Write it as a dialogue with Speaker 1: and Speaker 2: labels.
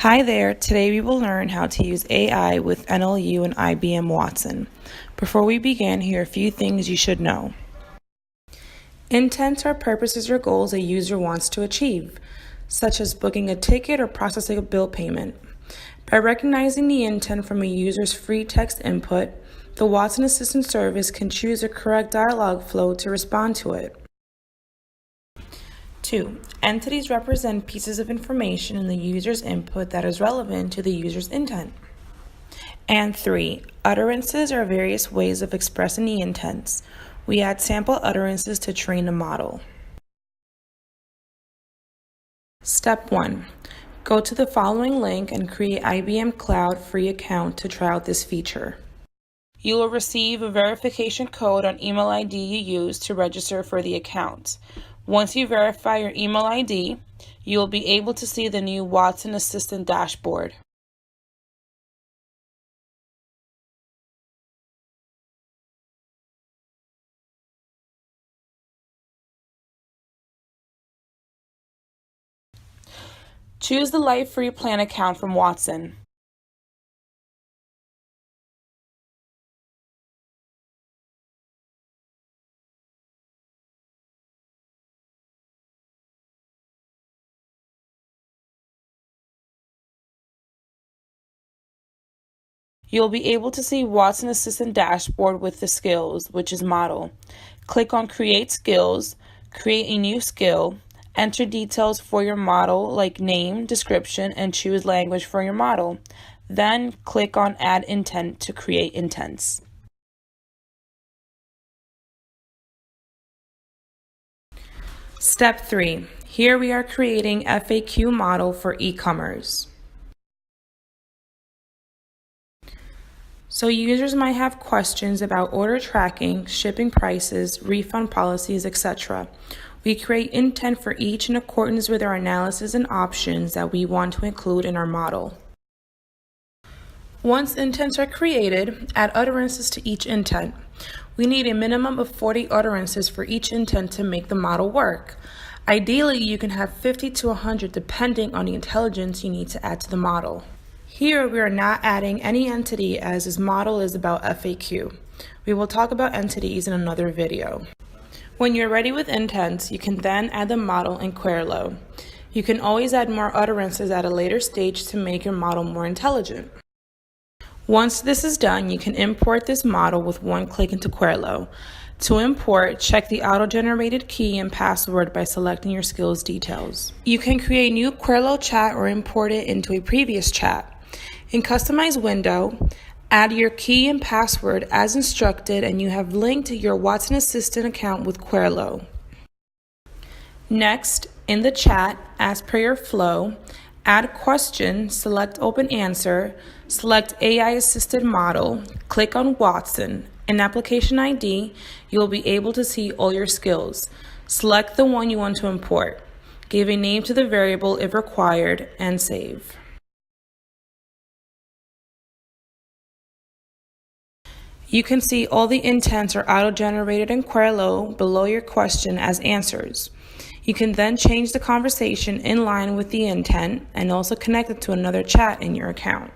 Speaker 1: Hi there, today we will learn how to use AI with NLU and IBM Watson. Before we begin, here are a few things you should know. Intents are purposes or goals a user wants to achieve, such as booking a ticket or processing a bill payment. By recognizing the intent from a user's free text input, the Watson Assistant service can choose the correct dialogue flow to respond to it. 2. Entities represent pieces of information in the user's input that is relevant to the user's intent. And 3. Utterances are various ways of expressing the intents. We add sample utterances to train the model. Step 1. Go to the following link and create IBM Cloud free account to try out this feature. You will receive a verification code on email ID you use to register for the account. Once you verify your email ID, you will be able to see the new Watson Assistant dashboard. Choose the Live Free Plan account from Watson. You'll be able to see Watson Assistant dashboard with the skills, which is model. Click on Create Skills, create a new skill, enter details for your model like name, description, and choose language for your model. Then click on Add Intent to create intents. Step 3. Here we are creating FAQ model for e-commerce. So users might have questions about order tracking, shipping prices, refund policies, etc. We create intent for each in accordance with our analysis and options that we want to include in our model. Once intents are created, add utterances to each intent. We need a minimum of 40 utterances for each intent to make the model work. Ideally, you can have 50 to 100 depending on the intelligence you need to add to the model. Here, we are not adding any entity as this model is about FAQ. We will talk about entities in another video. When you're ready with intents, you can then add the model in Querlo. You can always add more utterances at a later stage to make your model more intelligent. Once this is done, you can import this model with one click into Querlo. To import, check the auto-generated key and password by selecting your skills details. You can create new Querlo chat or import it into a previous chat. In Customize window, add your key and password as instructed and you have linked your Watson Assistant account with Querlo. Next, in the chat, as per your flow, add question, select Open Answer, select AI Assisted Model, click on Watson. In Application ID, you will be able to see all your skills. Select the one you want to import. Give a name to the variable if required, and save. You can see all the intents are auto-generated in Querlo below your question as answers. You can then change the conversation in line with the intent and also connect it to another chat in your account.